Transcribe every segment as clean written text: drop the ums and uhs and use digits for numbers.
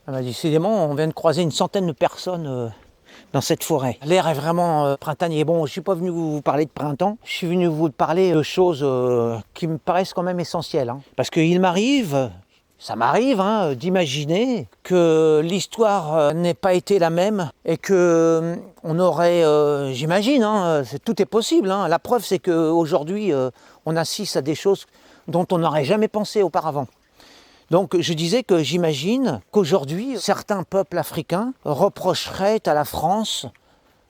Ah bah, décidément, on vient de croiser une centaine de personnes dans cette forêt. L'air est vraiment printanier. Bon, je ne suis pas venu vous parler de printemps, je suis venu vous parler de choses qui me paraissent quand même essentielles. Parce qu'il m'arrive, ça m'arrive d'imaginer que l'histoire n'ait pas été la même et que on aurait, j'imagine, tout est possible. La preuve, c'est qu'aujourd'hui, on assiste à des choses dont on n'aurait jamais pensé auparavant. Donc je disais que j'imagine qu'aujourd'hui, certains peuples africains reprocheraient à la France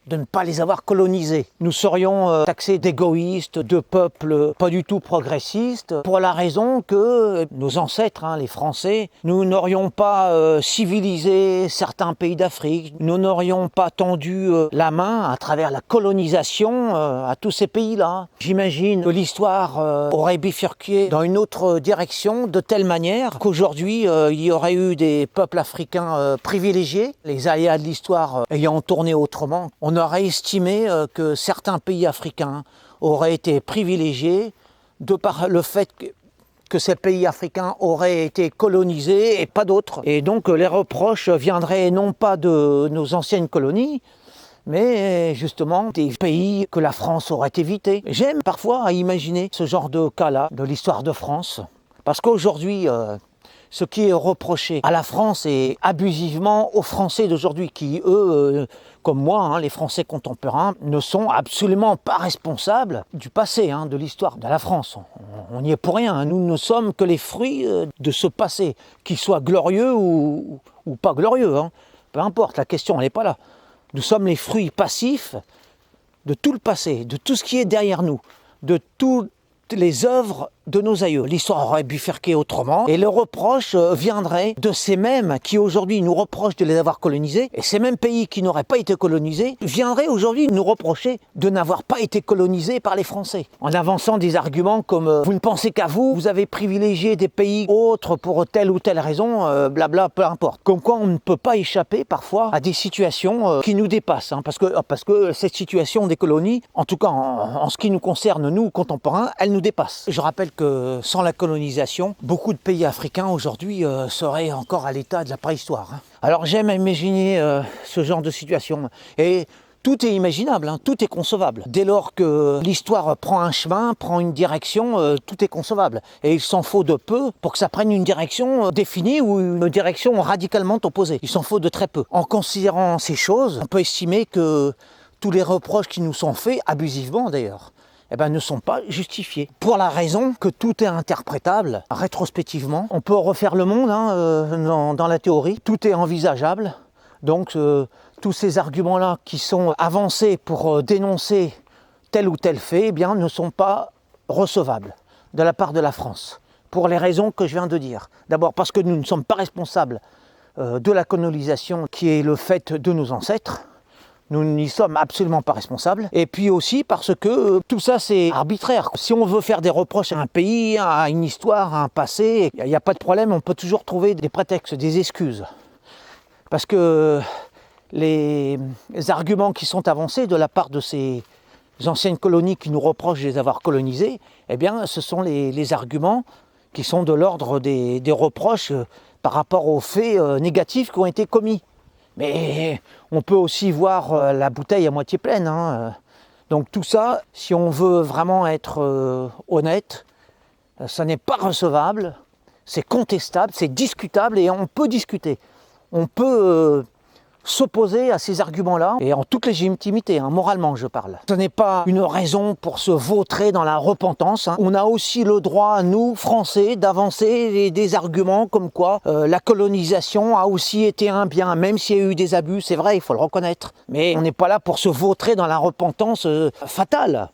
de ne pas les avoir colonisés. Nous serions taxés d'égoïstes, de peuples pas du tout progressistes, pour la raison que nos ancêtres, les Français, nous n'aurions pas civilisé certains pays d'Afrique, nous n'aurions pas tendu la main à travers la colonisation à tous ces pays-là. J'imagine que l'histoire aurait bifurqué dans une autre direction, de telle manière qu'aujourd'hui, il y aurait eu des peuples africains privilégiés, les aléas de l'histoire ayant tourné autrement. On aurait estimé que certains pays africains auraient été privilégiés de par le fait que ces pays africains auraient été colonisés et pas d'autres. Et donc les reproches viendraient non pas de nos anciennes colonies, mais justement des pays que la France aurait évités. J'aime parfois à imaginer ce genre de cas-là de l'histoire de France, parce qu'aujourd'hui, ce qui est reproché à la France et abusivement aux Français d'aujourd'hui, qui eux, comme moi, les Français contemporains, ne sont absolument pas responsables du passé, de l'histoire de la France. On n'y est pour rien, nous ne sommes que les fruits de ce passé, qu'il soit glorieux ou pas glorieux, peu importe, la question n'est pas là. Nous sommes les fruits passifs de tout le passé, de tout ce qui est derrière nous, de toutes les œuvres de nos aïeux. L'histoire aurait bifurqué autrement et le reproche viendrait de ces mêmes qui aujourd'hui nous reprochent de les avoir colonisés, et ces mêmes pays qui n'auraient pas été colonisés viendraient aujourd'hui nous reprocher de n'avoir pas été colonisés par les Français, en avançant des arguments comme vous ne pensez qu'à vous, vous avez privilégié des pays autres pour telle ou telle raison, blabla, peu importe. Comme quoi on ne peut pas échapper parfois à des situations qui nous dépassent, parce que cette situation des colonies, en tout cas en ce qui nous concerne nous contemporains, elle nous dépasse. Je rappelle que sans la colonisation, beaucoup de pays africains aujourd'hui seraient encore à l'état de la préhistoire. Alors j'aime imaginer ce genre de situation. Et tout est imaginable, tout est concevable. Dès lors que l'histoire prend un chemin, prend une direction, tout est concevable. Et il s'en faut de peu pour que ça prenne une direction définie ou une direction radicalement opposée. Il s'en faut de très peu. En considérant ces choses, on peut estimer que tous les reproches qui nous sont faits, abusivement d'ailleurs, ne sont pas justifiés. Pour la raison que tout est interprétable rétrospectivement. On peut refaire le monde dans la théorie. Tout est envisageable. Donc tous ces arguments-là qui sont avancés pour dénoncer tel ou tel fait, ne sont pas recevables de la part de la France. Pour les raisons que je viens de dire. D'abord parce que nous ne sommes pas responsables de la colonisation qui est le fait de nos ancêtres. Nous n'y sommes absolument pas responsables. Et puis aussi parce que tout ça c'est arbitraire. Si on veut faire des reproches à un pays, à une histoire, à un passé, il n'y a pas de problème, on peut toujours trouver des prétextes, des excuses. Parce que les arguments qui sont avancés de la part de ces anciennes colonies qui nous reprochent de les avoir colonisées, ce sont les arguments qui sont de l'ordre des reproches par rapport aux faits négatifs qui ont été commis. Mais on peut aussi voir la bouteille à moitié pleine. Donc tout ça, si on veut vraiment être honnête, ça n'est pas recevable, c'est contestable, c'est discutable et on peut discuter. On peut s'opposer à ces arguments-là, et en toute légitimité, moralement je parle. Ce n'est pas une raison pour se vautrer dans la repentance. On a aussi le droit, nous, Français, d'avancer des arguments comme quoi la colonisation a aussi été un bien, même s'il y a eu des abus, c'est vrai, il faut le reconnaître. Mais on n'est pas là pour se vautrer dans la repentance fatale.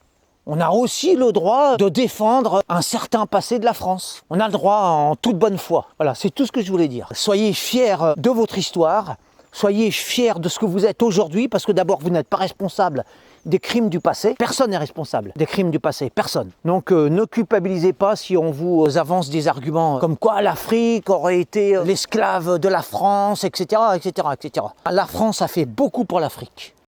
On a aussi le droit de défendre un certain passé de la France. On a le droit en toute bonne foi. Voilà, c'est tout ce que je voulais dire. Soyez fiers de votre histoire. Soyez fiers de ce que vous êtes aujourd'hui, parce que d'abord, vous n'êtes pas responsable des crimes du passé. Personne n'est responsable des crimes du passé, personne. Donc ne culpabilisez pas si on vous avance des arguments comme quoi l'Afrique aurait été l'esclave de la France, etc., etc., etc. La France a fait beaucoup pour l'Afrique.